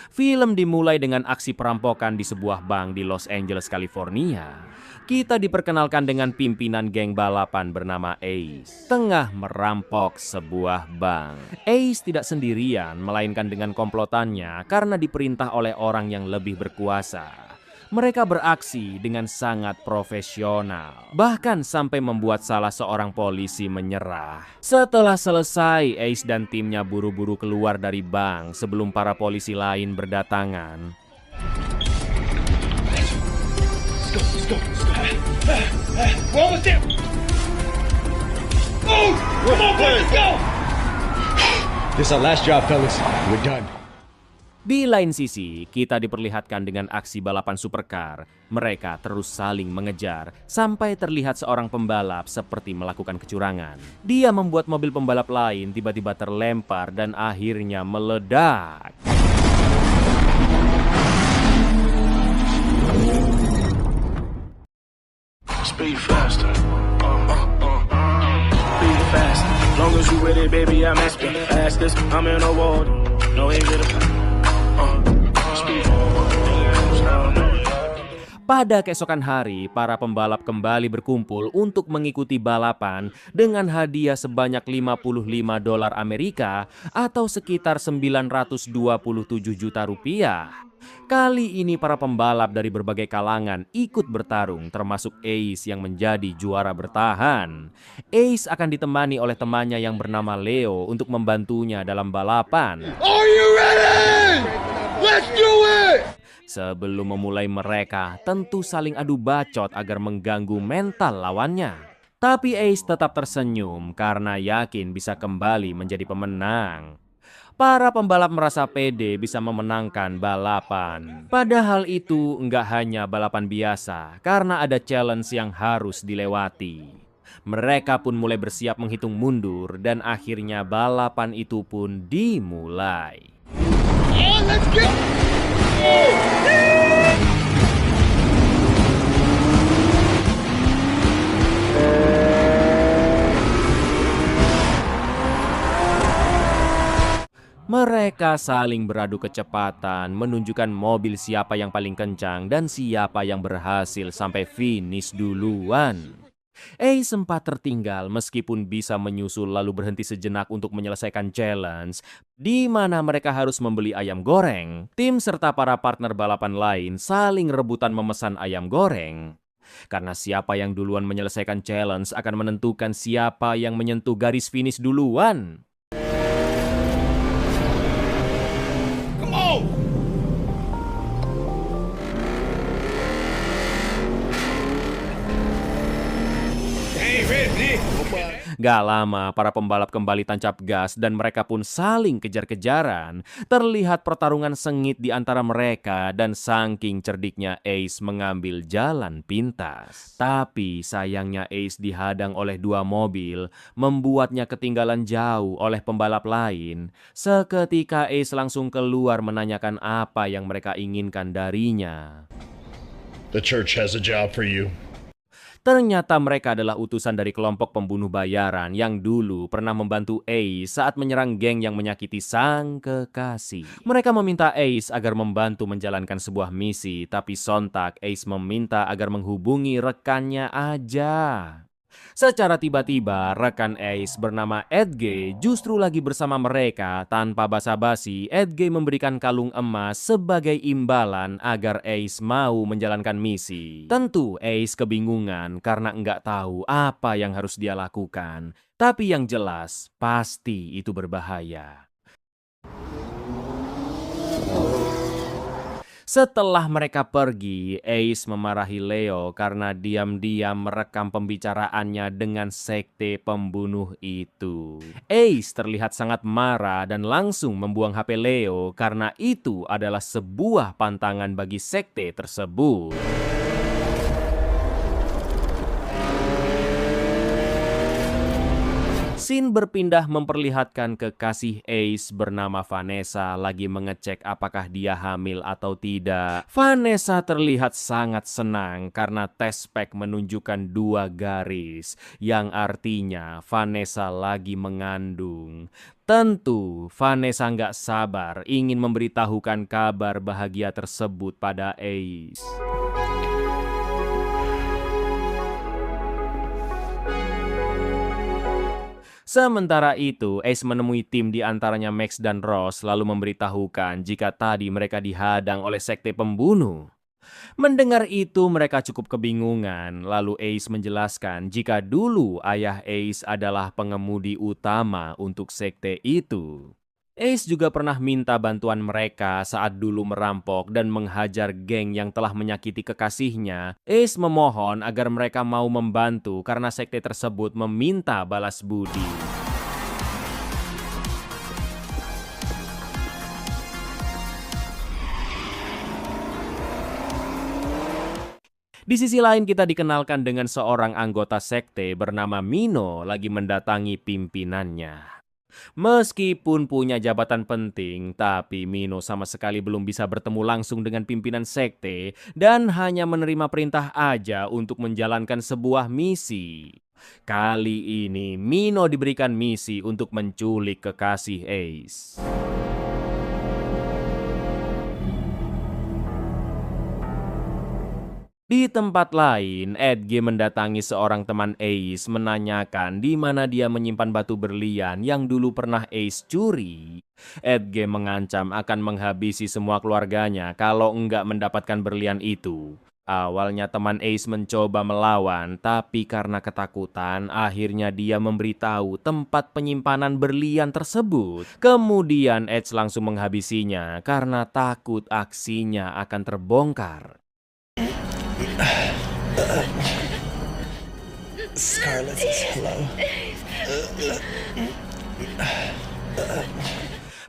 Film dimulai dengan aksi perampokan di sebuah bank di Los Angeles, California. Kita diperkenalkan dengan pimpinan geng balapan bernama Ace, tengah merampok sebuah bank. Ace tidak sendirian, melainkan dengan komplotannya karena diperintah oleh orang yang lebih berkuasa. Mereka beraksi dengan sangat profesional, bahkan sampai membuat salah seorang polisi menyerah. Setelah selesai, Ace dan timnya buru-buru keluar dari bank sebelum para polisi lain berdatangan. Let's go. We're almost there. Move! Come on, boys, let's go! This is our last job, fellas. We're done. Di lain sisi, kita diperlihatkan dengan aksi balapan supercar. Mereka terus saling mengejar sampai terlihat seorang pembalap seperti melakukan kecurangan. Dia membuat mobil pembalap lain tiba-tiba terlempar dan akhirnya meledak. Speed faster. Speed faster. Long as you with it, baby, I'm at speed fastest. I'm in a wall. No, ain't get a Pada keesokan hari, para pembalap kembali berkumpul untuk mengikuti balapan dengan hadiah sebanyak $55 Amerika atau sekitar 927 juta rupiah. Kali ini para pembalap dari berbagai kalangan ikut bertarung, termasuk Ace yang menjadi juara bertahan. Ace akan ditemani oleh temannya yang bernama Leo untuk membantunya dalam balapan. Are you ready? Let's do it! Sebelum memulai, mereka tentu saling adu bacot agar mengganggu mental lawannya. Tapi Ace tetap tersenyum karena yakin bisa kembali menjadi pemenang. Para pembalap merasa pede bisa memenangkan balapan. Padahal itu nggak hanya balapan biasa, karena ada challenge yang harus dilewati. Mereka pun mulai bersiap menghitung mundur dan akhirnya balapan itu pun dimulai. Oh, let's go! Mereka saling beradu kecepatan, menunjukkan mobil siapa yang paling kencang dan siapa yang berhasil sampai finish duluan. Ace sempat tertinggal meskipun bisa menyusul lalu berhenti sejenak untuk menyelesaikan challenge, di mana mereka harus membeli ayam goreng. Tim serta para partner balapan lain saling rebutan memesan ayam goreng. Karena siapa yang duluan menyelesaikan challenge akan menentukan siapa yang menyentuh garis finish duluan. Gak lama, para pembalap kembali tancap gas dan mereka pun saling kejar-kejaran. Terlihat pertarungan sengit di antara mereka dan saking cerdiknya Ace mengambil jalan pintas. Tapi sayangnya Ace dihadang oleh dua mobil, membuatnya ketinggalan jauh oleh pembalap lain. Seketika Ace langsung keluar menanyakan apa yang mereka inginkan darinya. The church has a job for you. Ternyata mereka adalah utusan dari kelompok pembunuh bayaran yang dulu pernah membantu Ace saat menyerang geng yang menyakiti sang kekasih. Mereka meminta Ace agar membantu menjalankan sebuah misi, tapi sontak Ace meminta agar menghubungi rekannya aja. Secara tiba-tiba, rekan Ace bernama Edge justru lagi bersama mereka. Tanpa basa-basi, Edge memberikan kalung emas sebagai imbalan agar Ace mau menjalankan misi. Tentu Ace kebingungan karena nggak tahu apa yang harus dia lakukan. Tapi yang jelas, pasti itu berbahaya. Setelah mereka pergi, Ace memarahi Leo karena diam-diam merekam pembicaraannya dengan sekte pembunuh itu. Ace terlihat sangat marah dan langsung membuang HP Leo karena itu adalah sebuah pantangan bagi sekte tersebut. Scene berpindah memperlihatkan kekasih Ace bernama Vanessa lagi mengecek apakah dia hamil atau tidak. Vanessa terlihat sangat senang karena tes pack menunjukkan 2 garis, yang artinya Vanessa lagi mengandung. Tentu, Vanessa nggak sabar ingin memberitahukan kabar bahagia tersebut pada Ace. Sementara itu, Ace menemui tim di antaranya Max dan Ross lalu memberitahukan jika tadi mereka dihadang oleh sekte pembunuh. Mendengar itu mereka cukup kebingungan, lalu Ace menjelaskan jika dulu ayah Ace adalah pengemudi utama untuk sekte itu. Ace juga pernah minta bantuan mereka saat dulu merampok dan menghajar geng yang telah menyakiti kekasihnya. Ace memohon agar mereka mau membantu karena sekte tersebut meminta balas budi. Di sisi lain kita dikenalkan dengan seorang anggota sekte bernama Mino lagi mendatangi pimpinannya. Meskipun punya jabatan penting, tapi Mino sama sekali belum bisa bertemu langsung dengan pimpinan sekte dan hanya menerima perintah aja untuk menjalankan sebuah misi. Kali ini Mino diberikan misi untuk menculik kekasih Ace. Di tempat lain, Edge mendatangi seorang teman Ace menanyakan di mana dia menyimpan batu berlian yang dulu pernah Ace curi. Edge mengancam akan menghabisi semua keluarganya kalau enggak mendapatkan berlian itu. Awalnya teman Ace mencoba melawan, tapi karena ketakutan, akhirnya dia memberitahu tempat penyimpanan berlian tersebut. Kemudian Edge langsung menghabisinya karena takut aksinya akan terbongkar. Scarlet says hello.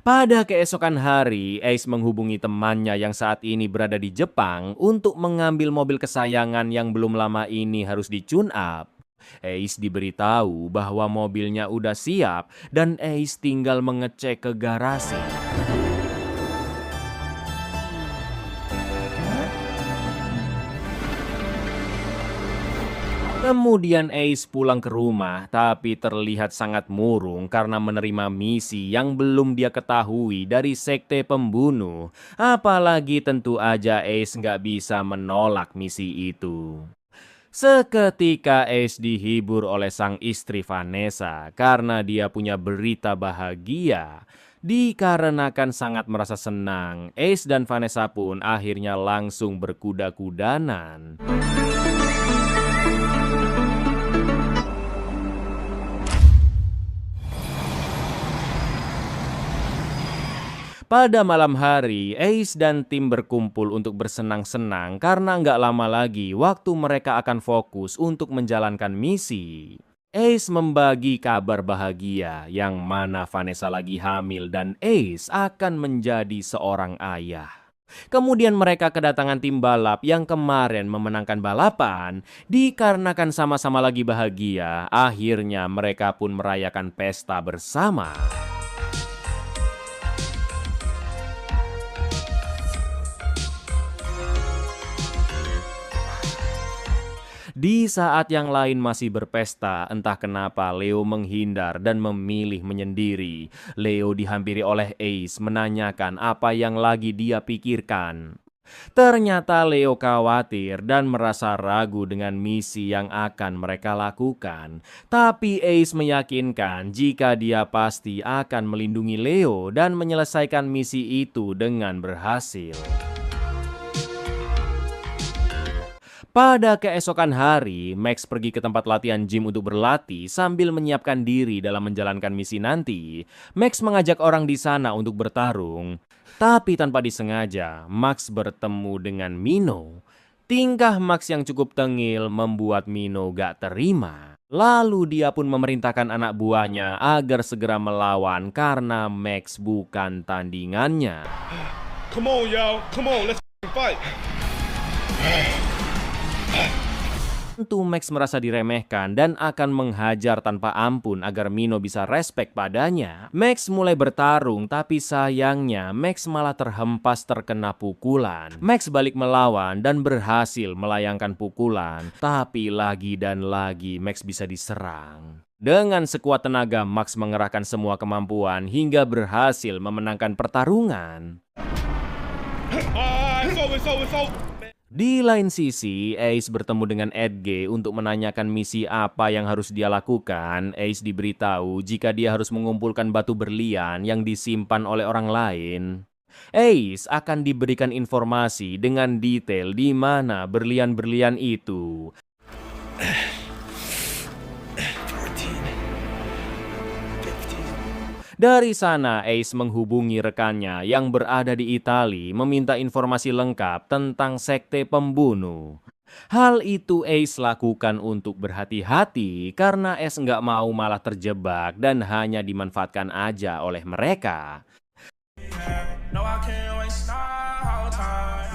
Pada keesokan hari, Ace menghubungi temannya yang saat ini berada di Jepang untuk mengambil mobil kesayangan yang belum lama ini harus di-tune up. Ace diberitahu bahwa mobilnya udah siap dan Ace tinggal mengecek ke garasi. Kemudian Ace pulang ke rumah, tapi terlihat sangat murung karena menerima misi yang belum dia ketahui dari sekte pembunuh. Apalagi tentu aja Ace nggak bisa menolak misi itu. Seketika Ace dihibur oleh sang istri Vanessa karena dia punya berita bahagia. Dikarenakan sangat merasa senang, Ace dan Vanessa pun akhirnya langsung berkuda-kudanan. Pada malam hari, Ace dan tim berkumpul untuk bersenang-senang karena nggak lama lagi waktu mereka akan fokus untuk menjalankan misi. Ace membagi kabar bahagia yang mana Vanessa lagi hamil dan Ace akan menjadi seorang ayah. Kemudian mereka kedatangan tim balap yang kemarin memenangkan balapan. Dikarenakan sama-sama lagi bahagia, akhirnya mereka pun merayakan pesta bersama. Di saat yang lain masih berpesta, entah kenapa Leo menghindar dan memilih menyendiri. Leo dihampiri oleh Ace menanyakan apa yang lagi dia pikirkan. Ternyata Leo khawatir dan merasa ragu dengan misi yang akan mereka lakukan. Tapi Ace meyakinkan jika dia pasti akan melindungi Leo dan menyelesaikan misi itu dengan berhasil. Pada keesokan hari, Max pergi ke tempat latihan gym untuk berlatih sambil menyiapkan diri dalam menjalankan misi nanti. Max mengajak orang di sana untuk bertarung. Tapi tanpa disengaja, Max bertemu dengan Mino. Tingkah Max yang cukup tengil membuat Mino gak terima. Lalu dia pun memerintahkan anak buahnya agar segera melawan karena Max bukan tandingannya. Come on, y'all. Come on, let's fight. Tentu Max merasa diremehkan dan akan menghajar tanpa ampun agar Mino bisa respek padanya. Max mulai bertarung, tapi sayangnya Max malah terhempas terkena pukulan. Max balik melawan dan berhasil melayangkan pukulan, tapi lagi dan lagi Max bisa diserang. Dengan sekuat tenaga, Max mengerahkan semua kemampuan hingga berhasil memenangkan pertarungan. Di lain sisi, Ace bertemu dengan Edge untuk menanyakan misi apa yang harus dia lakukan. Ace diberitahu jika dia harus mengumpulkan batu berlian yang disimpan oleh orang lain. Ace akan diberikan informasi dengan detail di mana berlian-berlian itu. 14, 15. Dari sana, Ace menghubungi rekannya yang berada di Italia meminta informasi lengkap tentang sekte pembunuh. Hal itu Ace lakukan untuk berhati-hati karena Ace nggak mau malah terjebak dan hanya dimanfaatkan aja oleh mereka. No, I can't waste no time.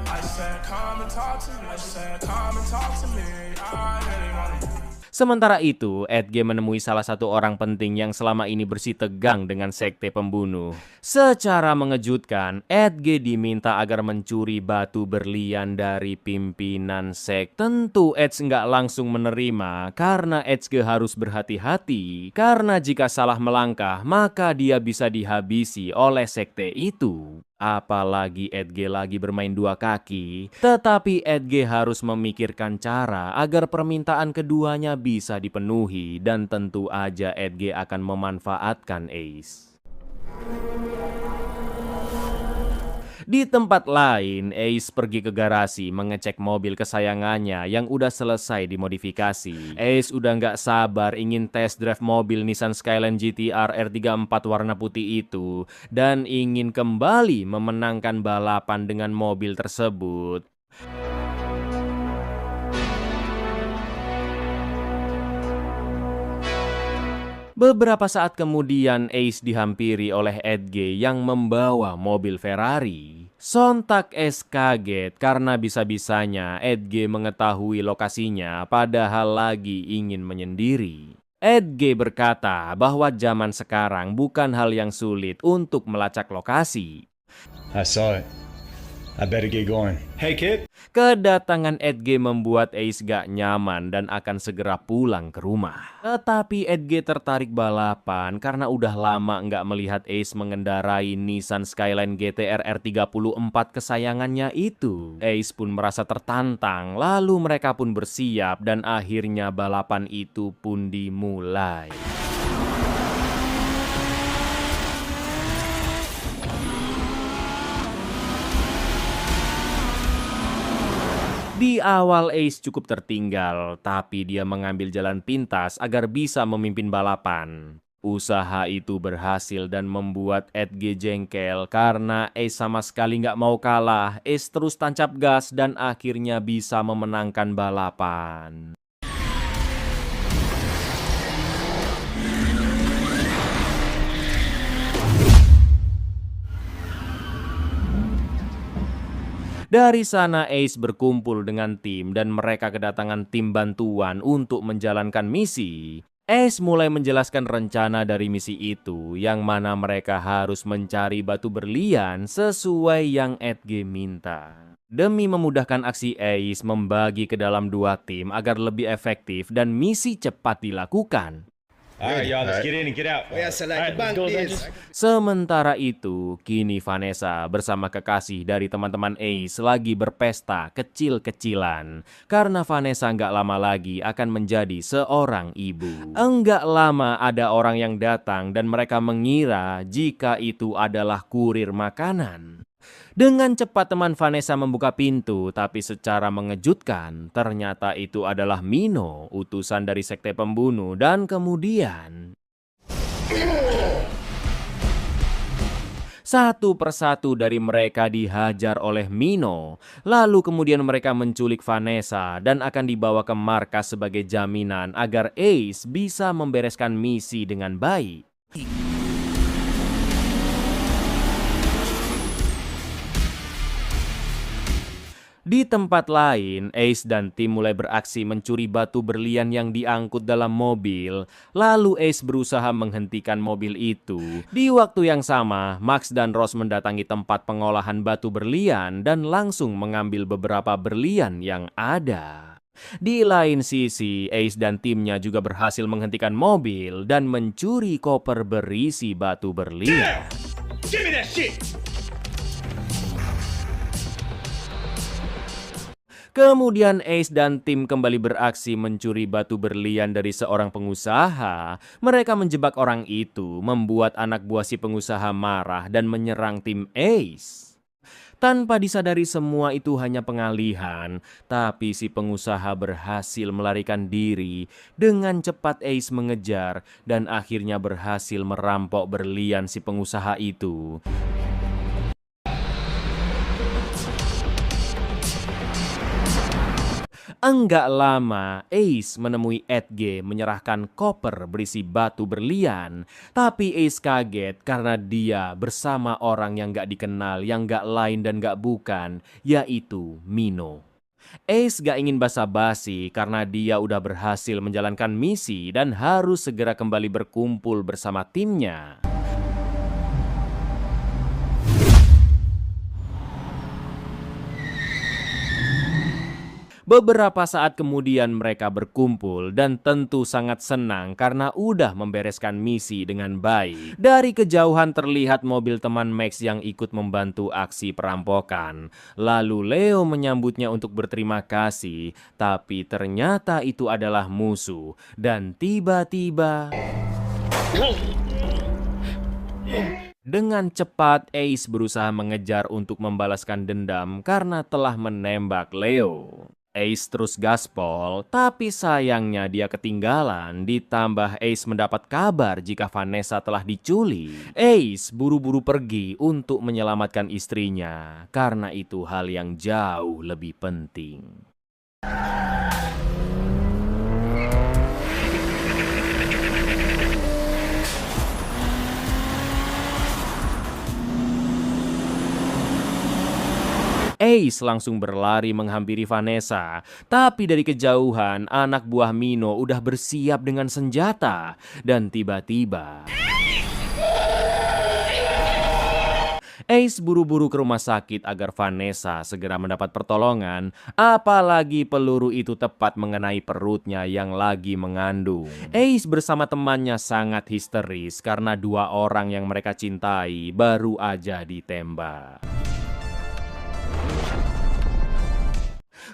I said, come and talk to me. I said, come and talk to me. I really want it. Sementara itu, Edge menemui salah satu orang penting yang selama ini bersih tegang dengan sekte pembunuh. Secara mengejutkan, Edge diminta agar mencuri batu berlian dari pimpinan sekte. Tentu Edge nggak langsung menerima karena Edge harus berhati-hati. Karena jika salah melangkah, maka dia bisa dihabisi oleh sekte itu. Apalagi Edge lagi bermain dua kaki, tetapi Edge harus memikirkan cara agar permintaan keduanya bisa dipenuhi dan tentu aja Edge akan memanfaatkan Ace. Di tempat lain, Ace pergi ke garasi mengecek mobil kesayangannya yang udah selesai dimodifikasi. Ace udah nggak sabar ingin test drive mobil Nissan Skyline GT-R R34 warna putih itu dan ingin kembali memenangkan balapan dengan mobil tersebut. Beberapa saat kemudian Ace dihampiri oleh Edge yang membawa mobil Ferrari. Sontak Ace kaget karena bisa-bisanya Edge mengetahui lokasinya padahal lagi ingin menyendiri. Edge berkata bahwa zaman sekarang bukan hal yang sulit untuk melacak lokasi. I saw it. I better get going. Hey, kid. Kedatangan Edge membuat Ace gak nyaman dan akan segera pulang ke rumah. Tetapi Edge tertarik balapan karena udah lama nggak melihat Ace mengendarai Nissan Skyline GT-R R34 kesayangannya itu. Ace pun merasa tertantang, lalu mereka pun bersiap dan akhirnya balapan itu pun dimulai. Di awal Ace cukup tertinggal, tapi dia mengambil jalan pintas agar bisa memimpin balapan. Usaha itu berhasil dan membuat Edge jengkel karena Ace sama sekali nggak mau kalah. Ace terus tancap gas dan akhirnya bisa memenangkan balapan. Dari sana Ace berkumpul dengan tim dan mereka kedatangan tim bantuan untuk menjalankan misi. Ace mulai menjelaskan rencana dari misi itu yang mana mereka harus mencari batu berlian sesuai yang Edge minta. Demi memudahkan aksi Ace membagi ke dalam dua tim agar lebih efektif dan misi cepat dilakukan. All right, y'all, let's get in and get out. Yeah, so like, All right, let's go, Avengers. Sementara itu, kini Vanessa bersama kekasih dari teman-teman Ace lagi berpesta kecil-kecilan. Karena Vanessa nggak lama lagi akan menjadi seorang ibu. Enggak lama ada orang yang datang dan mereka mengira jika itu adalah kurir makanan. Dengan cepat teman Vanessa membuka pintu, tapi secara mengejutkan, ternyata itu adalah Mino, utusan dari sekte pembunuh, dan kemudian satu persatu dari mereka dihajar oleh Mino. Lalu kemudian mereka menculik Vanessa dan akan dibawa ke markas sebagai jaminan agar Ace bisa membereskan misi dengan baik. Di tempat lain, Ace dan tim mulai beraksi mencuri batu berlian yang diangkut dalam mobil. Lalu Ace berusaha menghentikan mobil itu. Di waktu yang sama, Max dan Ross mendatangi tempat pengolahan batu berlian dan langsung mengambil beberapa berlian yang ada. Di lain sisi, Ace dan timnya juga berhasil menghentikan mobil dan mencuri koper berisi batu berlian. Give me that shit! Kemudian Ace dan tim kembali beraksi mencuri batu berlian dari seorang pengusaha. Mereka menjebak orang itu, membuat anak buah si pengusaha marah dan menyerang tim Ace. Tanpa disadari semua itu hanya pengalihan, tapi si pengusaha berhasil melarikan diri. Dengan cepat Ace mengejar dan akhirnya berhasil merampok berlian si pengusaha itu. Enggak lama, Ace menemui Edge menyerahkan koper berisi batu berlian. Tapi Ace kaget karena dia bersama orang yang gak dikenal, yang gak lain dan gak bukan, yaitu Mino. Ace gak ingin basa-basi karena dia udah berhasil menjalankan misi dan harus segera kembali berkumpul bersama timnya. Beberapa saat kemudian mereka berkumpul dan tentu sangat senang karena udah membereskan misi dengan baik. Dari kejauhan terlihat mobil teman Max yang ikut membantu aksi perampokan. Lalu Leo menyambutnya untuk berterima kasih, tapi ternyata itu adalah musuh. Dan tiba-tiba... Dengan cepat, Ace berusaha mengejar untuk membalaskan dendam karena telah menembak Leo. Ace terus gaspol, tapi sayangnya dia ketinggalan. Ditambah Ace mendapat kabar jika Vanessa telah diculik. Ace buru-buru pergi untuk menyelamatkan istrinya, karena itu hal yang jauh lebih penting. Ace langsung berlari menghampiri Vanessa. Tapi dari kejauhan, anak buah Mino udah bersiap dengan senjata. Dan tiba-tiba... Ace buru-buru ke rumah sakit agar Vanessa segera mendapat pertolongan. Apalagi peluru itu tepat mengenai perutnya yang lagi mengandung. Ace bersama temannya sangat histeris karena dua orang yang mereka cintai baru aja ditembak.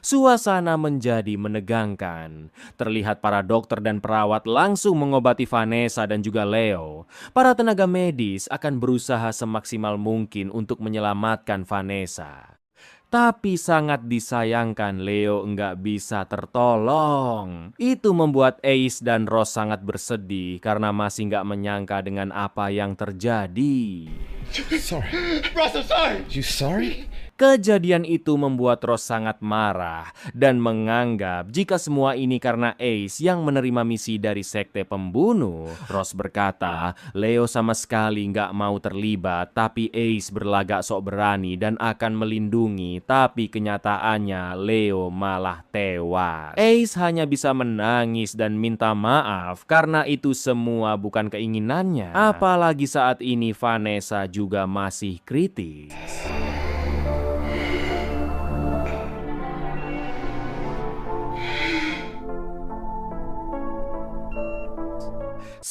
Suasana menjadi menegangkan. Terlihat para dokter dan perawat langsung mengobati Vanessa dan juga Leo. Para tenaga medis akan berusaha semaksimal mungkin untuk menyelamatkan Vanessa. Tapi sangat disayangkan Leo nggak bisa tertolong. Itu membuat Ace dan Ross sangat bersedih karena masih nggak menyangka dengan apa yang terjadi. Sorry. Ross, I'm sorry. You sorry? Kejadian itu membuat Ross sangat marah dan menganggap jika semua ini karena Ace yang menerima misi dari sekte pembunuh. Ross berkata, Leo sama sekali nggak mau terlibat, tapi Ace berlagak sok berani dan akan melindungi, tapi kenyataannya Leo malah tewas. Ace hanya bisa menangis dan minta maaf karena itu semua bukan keinginannya. Apalagi saat ini Vanessa juga masih kritis.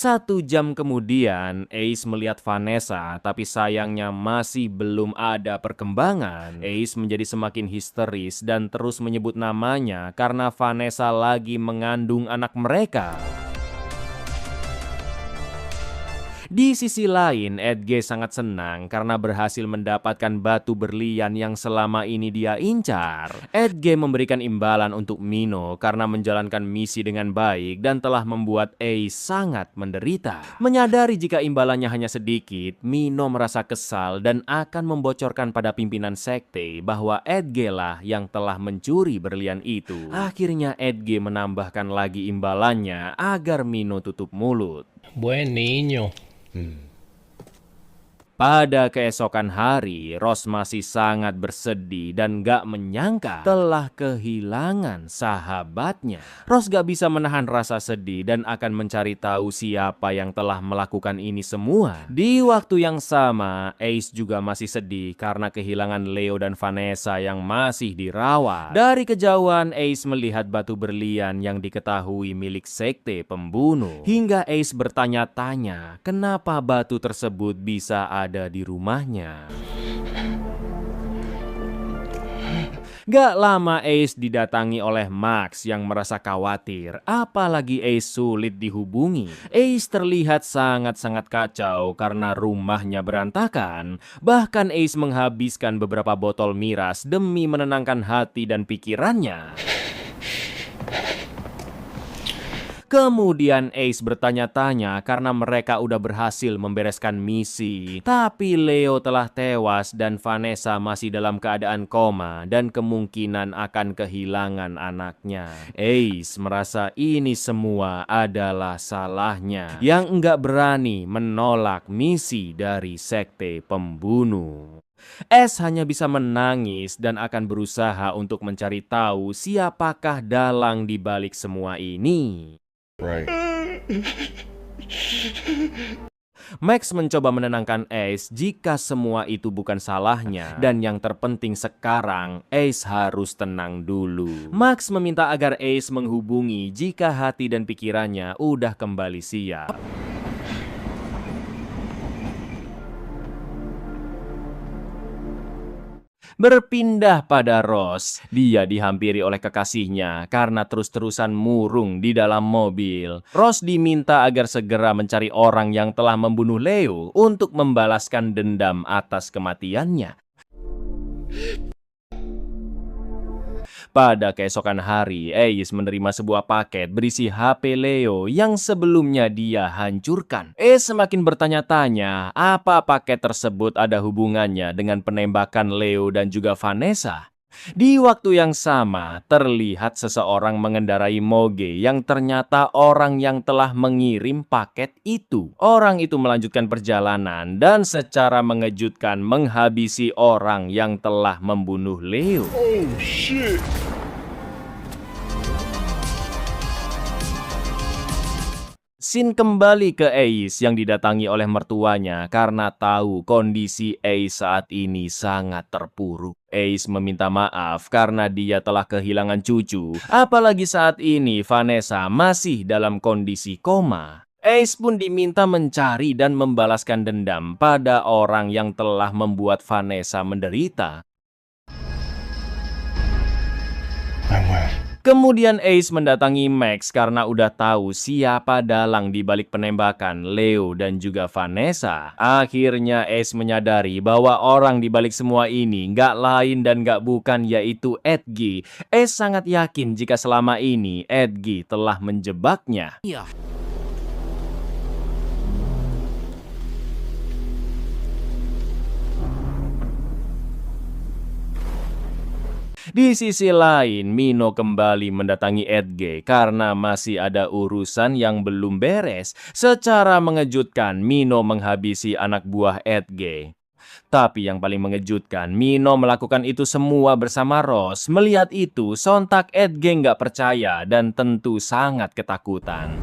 1 jam kemudian, Ace melihat Vanessa, tapi sayangnya masih belum ada perkembangan. Ace menjadi semakin histeris dan terus menyebut namanya karena Vanessa lagi mengandung anak mereka. Di sisi lain, Edge sangat senang karena berhasil mendapatkan batu berlian yang selama ini dia incar. Edge memberikan imbalan untuk Mino karena menjalankan misi dengan baik dan telah membuat Ace sangat menderita. Menyadari jika imbalannya hanya sedikit, Mino merasa kesal dan akan membocorkan pada pimpinan sekte bahwa Edge lah yang telah mencuri berlian itu. Akhirnya Edge menambahkan lagi imbalannya agar Mino tutup mulut. Buen niño. Pada keesokan hari, Ross masih sangat bersedih dan gak menyangka telah kehilangan sahabatnya. Ross gak bisa menahan rasa sedih dan akan mencari tahu siapa yang telah melakukan ini semua. Di waktu yang sama, Ace juga masih sedih karena kehilangan Leo dan Vanessa yang masih dirawat. Dari kejauhan, Ace melihat batu berlian yang diketahui milik sekte pembunuh. Hingga Ace bertanya-tanya kenapa batu tersebut bisa ada di rumahnya. Gak lama Ace didatangi oleh Max yang merasa khawatir, apalagi Ace sulit dihubungi. Ace terlihat sangat-sangat kacau karena rumahnya berantakan. Bahkan Ace menghabiskan beberapa botol miras demi menenangkan hati dan pikirannya. Kemudian Ace bertanya-tanya karena mereka udah berhasil membereskan misi. Tapi Leo telah tewas dan Vanessa masih dalam keadaan koma dan kemungkinan akan kehilangan anaknya. Ace merasa ini semua adalah salahnya yang enggak berani menolak misi dari sekte pembunuh. Ace hanya bisa menangis dan akan berusaha untuk mencari tahu siapakah dalang di balik semua ini. Right. Max mencoba menenangkan Ace jika semua itu bukan salahnya. Dan yang terpenting sekarang, Ace harus tenang dulu. Max meminta agar Ace menghubungi jika hati dan pikirannya udah kembali siap. Berpindah pada Ross, dia dihampiri oleh kekasihnya karena terus-terusan murung di dalam mobil. Ross diminta agar segera mencari orang yang telah membunuh Leo untuk membalaskan dendam atas kematiannya. Pada keesokan hari, Ace menerima sebuah paket berisi HP Leo yang sebelumnya dia hancurkan. Ace semakin bertanya-tanya apa paket tersebut ada hubungannya dengan penembakan Leo dan juga Vanessa. Di waktu yang sama, terlihat seseorang mengendarai moge yang ternyata orang yang telah mengirim paket itu. Orang itu melanjutkan perjalanan dan secara mengejutkan menghabisi orang yang telah membunuh Leo. Oh shit! Scene kembali ke Ace yang didatangi oleh mertuanya karena tahu kondisi Ace saat ini sangat terpuruk. Ace meminta maaf karena dia telah kehilangan cucu. Apalagi saat ini Vanessa masih dalam kondisi koma. Ace pun diminta mencari dan membalaskan dendam pada orang yang telah membuat Vanessa menderita. Kemudian Ace mendatangi Max karena udah tahu siapa dalang di balik penembakan Leo dan juga Vanessa. Akhirnya Ace menyadari bahwa orang di balik semua ini nggak lain dan nggak bukan yaitu Edgy. Ace sangat yakin jika selama ini Edgy telah menjebaknya. Di sisi lain, Mino kembali mendatangi Edge karena masih ada urusan yang belum beres. Secara mengejutkan, Mino menghabisi anak buah Edge. Tapi yang paling mengejutkan, Mino melakukan itu semua bersama Ross. Melihat itu, sontak Edge nggak percaya dan tentu sangat ketakutan.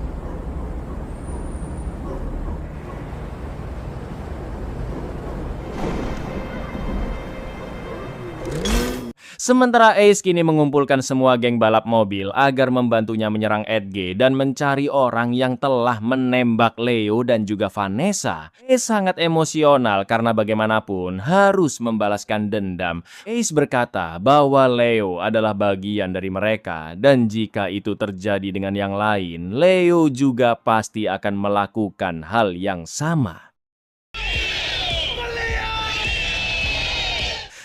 Sementara Ace kini mengumpulkan semua geng balap mobil agar membantunya menyerang Edge dan mencari orang yang telah menembak Leo dan juga Vanessa. Ace sangat emosional karena bagaimanapun harus membalaskan dendam. Ace berkata bahwa Leo adalah bagian dari mereka dan jika itu terjadi dengan yang lain, Leo juga pasti akan melakukan hal yang sama.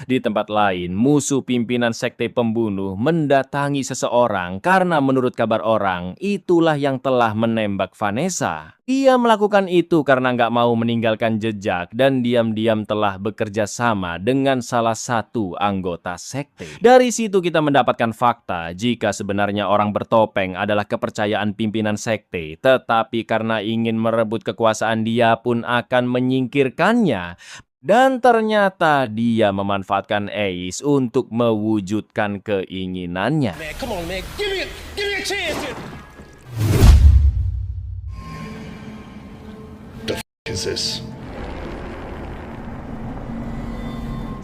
Di tempat lain, musuh pimpinan sekte pembunuh mendatangi seseorang karena menurut kabar orang, itulah yang telah menembak Vanessa. Ia melakukan itu karena nggak mau meninggalkan jejak dan diam-diam telah bekerja sama dengan salah satu anggota sekte. Dari situ kita mendapatkan fakta jika sebenarnya orang bertopeng adalah kepercayaan pimpinan sekte, tetapi karena ingin merebut kekuasaan dia pun akan menyingkirkannya. Dan ternyata dia memanfaatkan Ace untuk mewujudkan keinginannya. Man, come on, man. Give me a chance here. The f is this?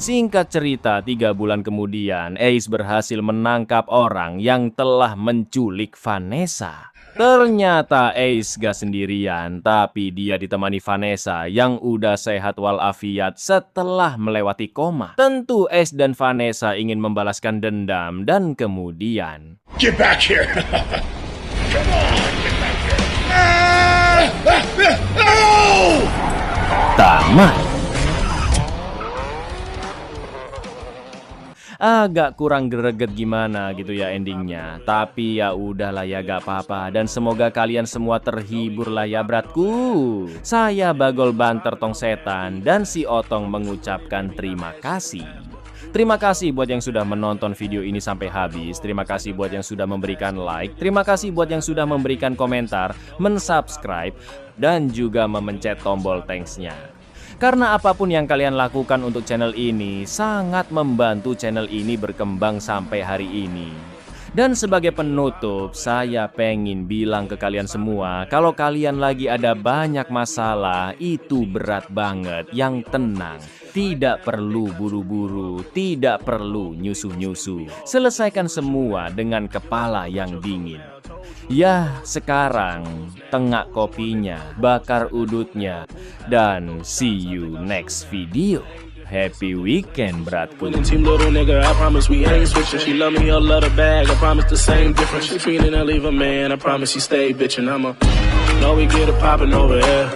Singkat cerita, 3 bulan kemudian, Ace berhasil menangkap orang yang telah menculik Vanessa. Ternyata Ace gak sendirian, tapi dia ditemani Vanessa yang udah sehat walafiat setelah melewati koma. Tentu Ace dan Vanessa ingin membalaskan dendam dan kemudian... Get back here! Come on, get back here! tamat. Agak kurang greget gimana gitu ya endingnya. Tapi ya udahlah ya, gak apa-apa. Dan semoga kalian semua terhibur lah ya bratku. Saya Bagol Banter Tong Setan dan si Otong mengucapkan terima kasih. Terima kasih buat yang sudah menonton video ini sampai habis. Terima kasih buat yang sudah memberikan like. Terima kasih buat yang sudah memberikan komentar, mensubscribe, dan juga memencet tombol thanks-nya. Karena apapun yang kalian lakukan untuk channel ini sangat membantu channel ini berkembang sampai hari ini. Dan sebagai penutup, saya pengen bilang ke kalian semua, kalau kalian lagi ada banyak masalah, itu berat banget, yang tenang. Tidak perlu buru-buru, tidak perlu nyusuh-nyusuh. Selesaikan semua dengan kepala yang dingin. Ya, sekarang tengak kopinya, bakar udutnya, dan see you next video. Happy weekend, bratku. Winning team, little nigga, I promise we ain't switching. She love me, or love the bag, I promise the same difference. She feeling to leave a man, I promise she stay bitching. I'ma know we get it poppin' over here.